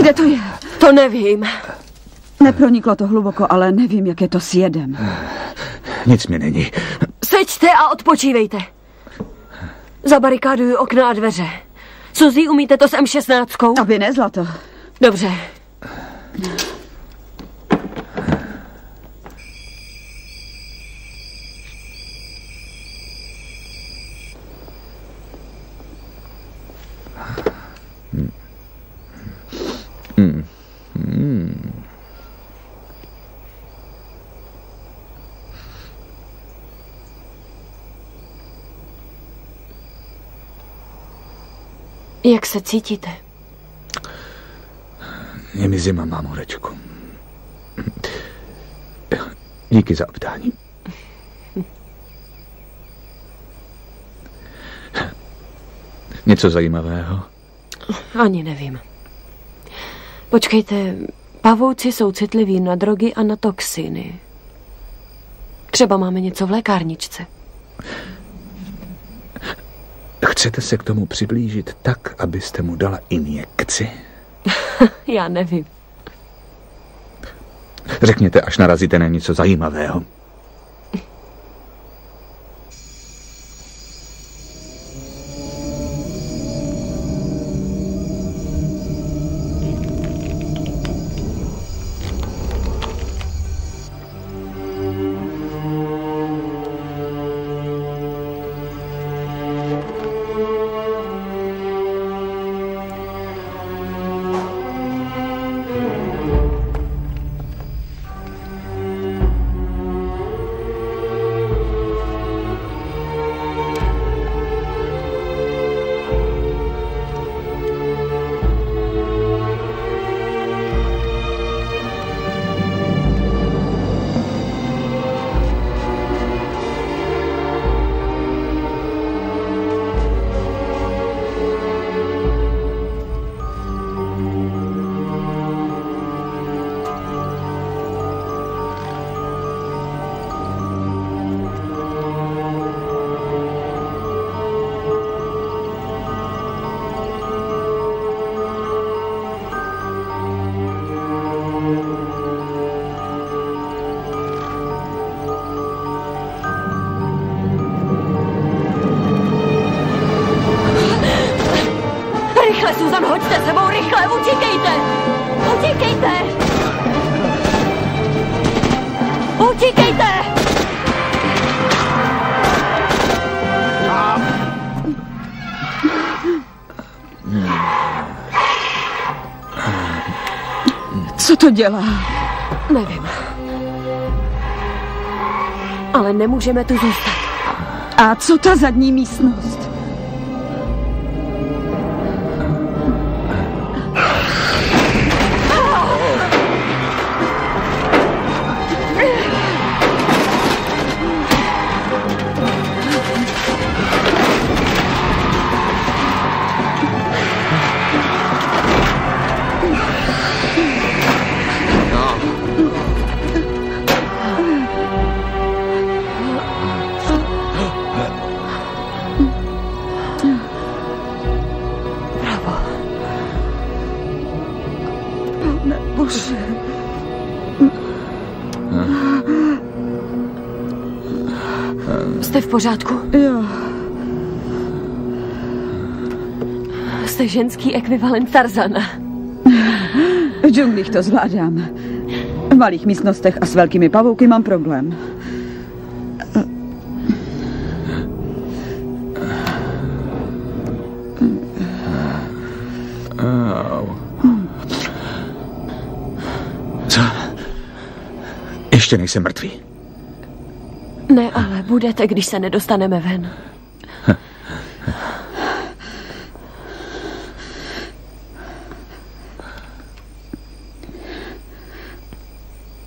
Kde to je? To nevím. Neproniklo to hluboko, ale nevím, jak je to s jedem. Nic mi není. Seďte a odpočívejte. Zabarikáduju okna a dveře. Suzy, umíte to s M16? Aby ne, zlato. Dobře. Jak se cítíte? Je mi zima, mámorečku. Díky za optání. Něco zajímavého? Ani nevím. Počkejte, pavouci jsou citliví na drogy a na toxiny. Třeba máme něco v lékárničce. Chcete se k tomu přiblížit tak, abyste mu dala injekci? Já nevím. Řekněte, až narazíte na něco zajímavého. to dělá? Nevím. Ale nemůžeme tu zůstat. A co ta zadní místnost? Jste v pořádku? Jo. Jste ženský ekvivalent Tarzana. V džunglích to zvládám. V malých místnostech a s velkými pavouky mám problém. Co? Ještě nejsem mrtvý. Ne, ale budete, když se nedostaneme ven.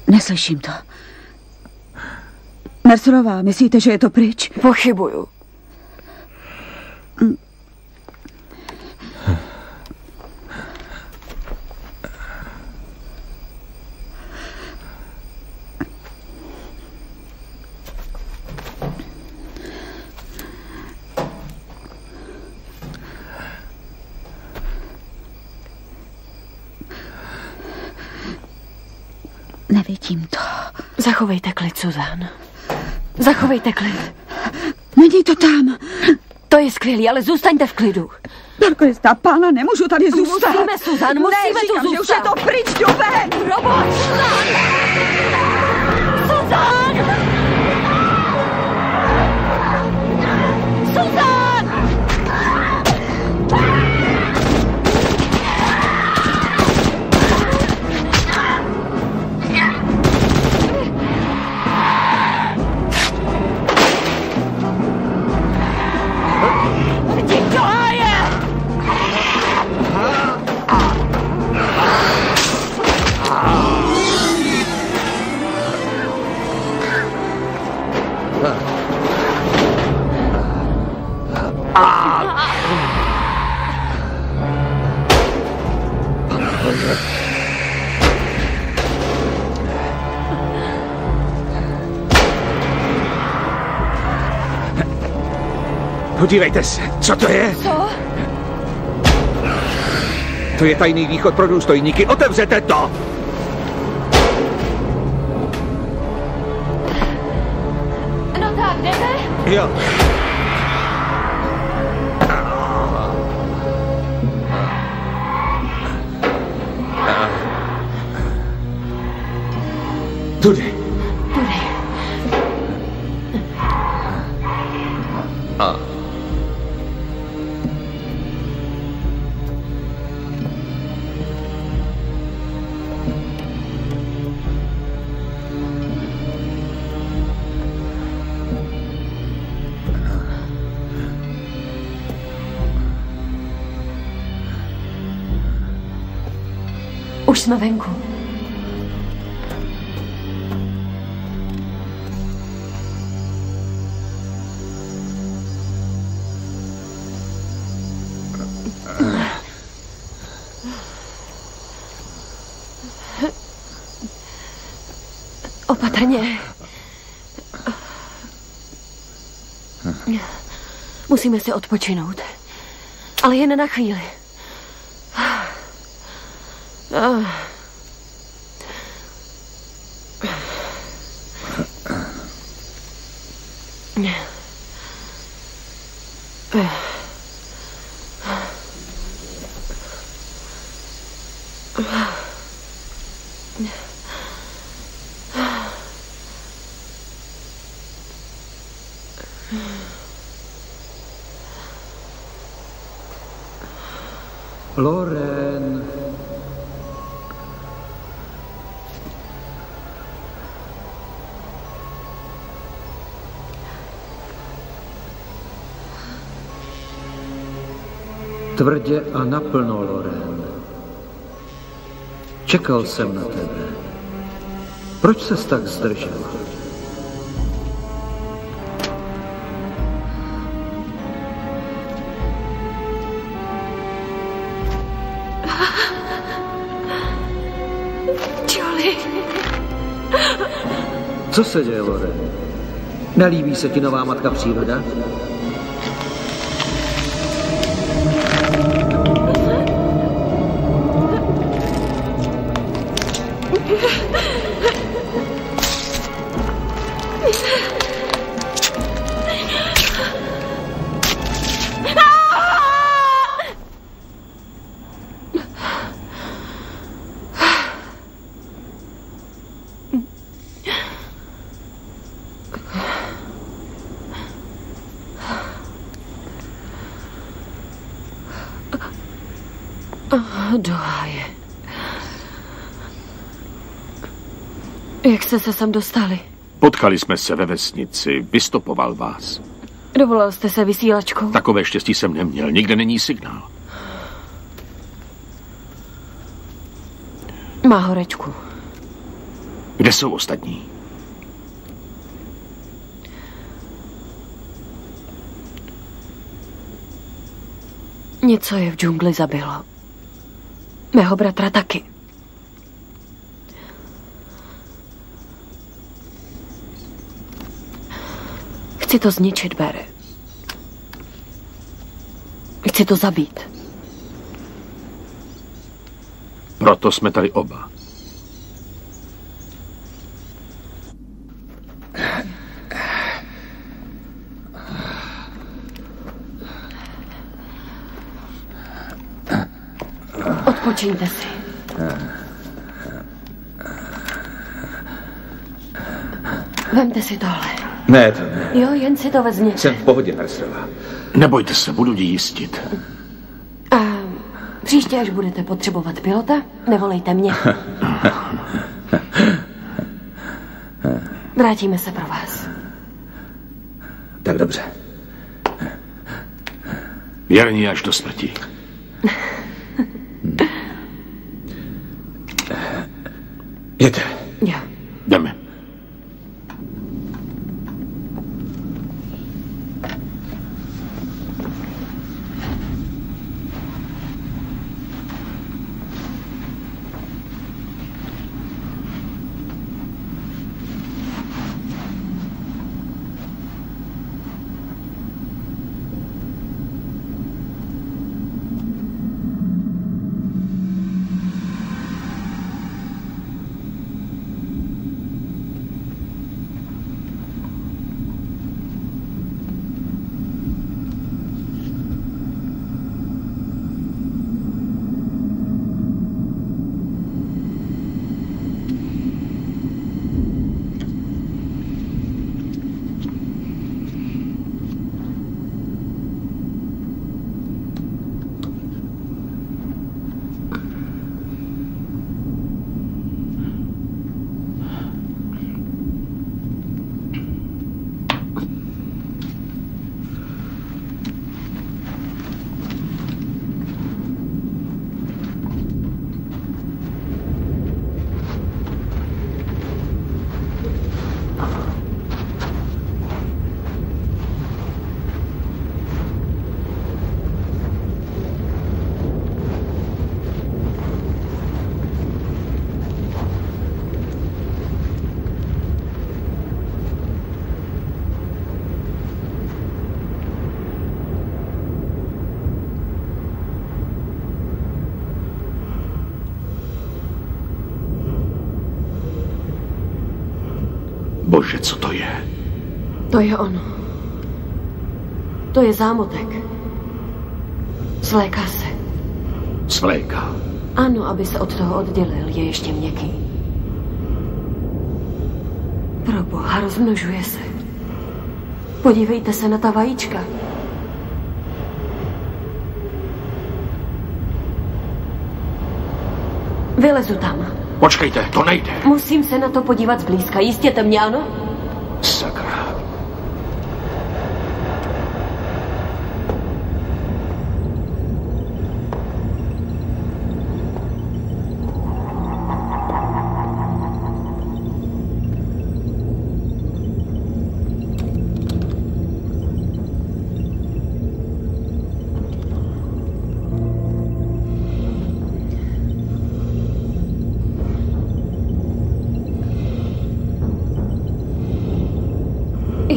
Neslyším to. Mercelová, myslíte, že je to pryč? Pochybuju. Nevidím to. Zachovejte klid, Suzanne. Zachovejte klid. Není to tam. To je skvělý, ale zůstaňte v klidu. Darko, jistá pána, nemůžu tady zůstat. Musíme, Suzanne, musíme tu zůstat. Že už je to pryč, jdu ven. Proboha, Suzanne! Suzanne! Suzanne! Podívejte se, co to je? Co? To je tajný východ pro důstojníky. Otevřete to! No tak, jdeme? Jo. Tudy. Tudy. Už jsme venku. Opatrně. Musíme si odpočinout. Ale jen na chvíli. Loren. Tvrdě a naplno, Loren. Čekal jsem na tebe. Proč ses tak zdržel? Jolie. Co se děje, Loren? Nelíbí se ti nová matka příroda? Do háje. Jak jste se sem dostali? Potkali jsme se ve vesnici, vystopoval vás. Dovolal jste se vysílačkou? Takové štěstí jsem neměl, nikde není signál. Má horečku. Kde jsou ostatní? Něco je v džungli zabilo. Mého bratra taky. Chci to zničit, Barry. Chci to zabít. Proto jsme tady oba. Odpočiňte si. Vemte si tohle. Ne, to ne. Jo, jen si to vezměte. Jsem v pohodě, Mercerová. Nebojte se, budu ji jistit. A příště, až budete potřebovat pilota, nevolejte mě. Vrátíme se pro vás. Tak dobře. Věrně až do smrti. Jděte. Jo. Jdeme. Bože, co to je? To je ono. To je zámotek. Svléká se. Svléká. Ano, aby se od toho oddělil, je ještě měkký. Proboha, rozmnožuje se. Podívejte se na ta vajíčka. Vylezu tam. Počkejte, to nejde. Musím se na to podívat zblízka. Jistěte mě, ano? Sakra.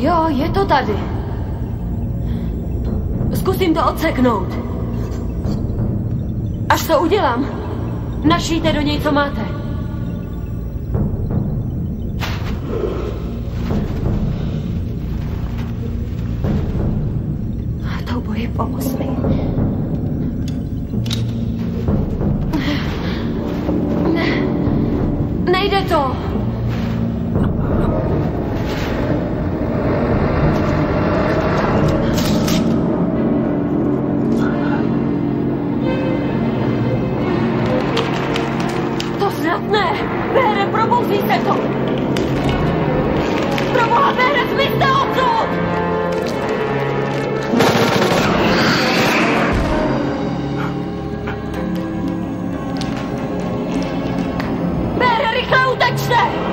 Jo, je to tady. Zkusím to odseknout. Až to udělám, našijte do něj, co máte. To boji, pomoz mi. Nejde to. Ne, Bére, probouzíte to! Proboha, Bére, zmizte odsud! Bére, rychle utečte!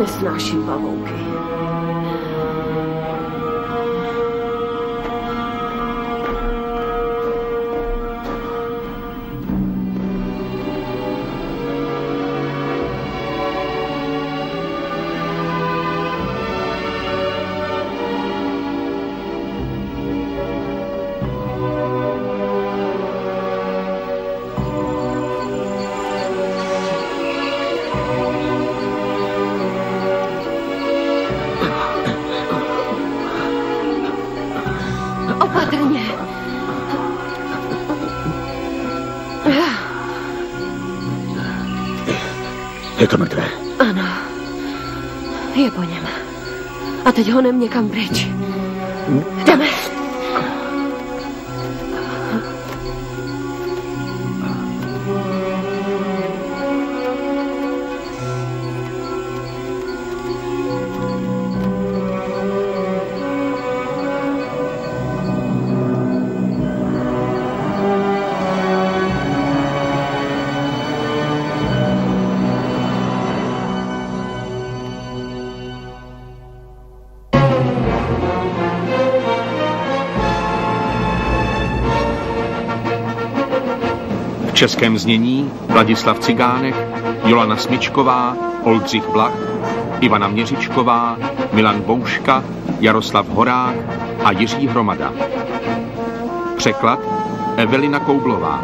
Nesnáším pavouky. Opatrně. Je to mrtvé. Ano. Je po něm. A teď ho někam pryč. Jdeme. V českém znění Vladislav Cigánek, Jolana Smyčková, Oldřich Blach, Ivana Měřičková, Milan Bouška, Jaroslav Horák a Jiří Hromada. Překlad Evelina Koublová.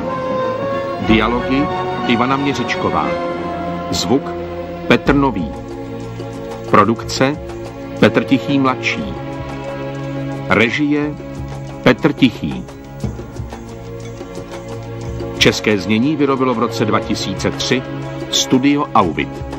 Dialogy Ivana Měřičková. Zvuk Petr Nový. Produkce Petr Tichý mladší. Režie Petr Tichý. České znění vyrobilo v roce 2003 Studio Auvit.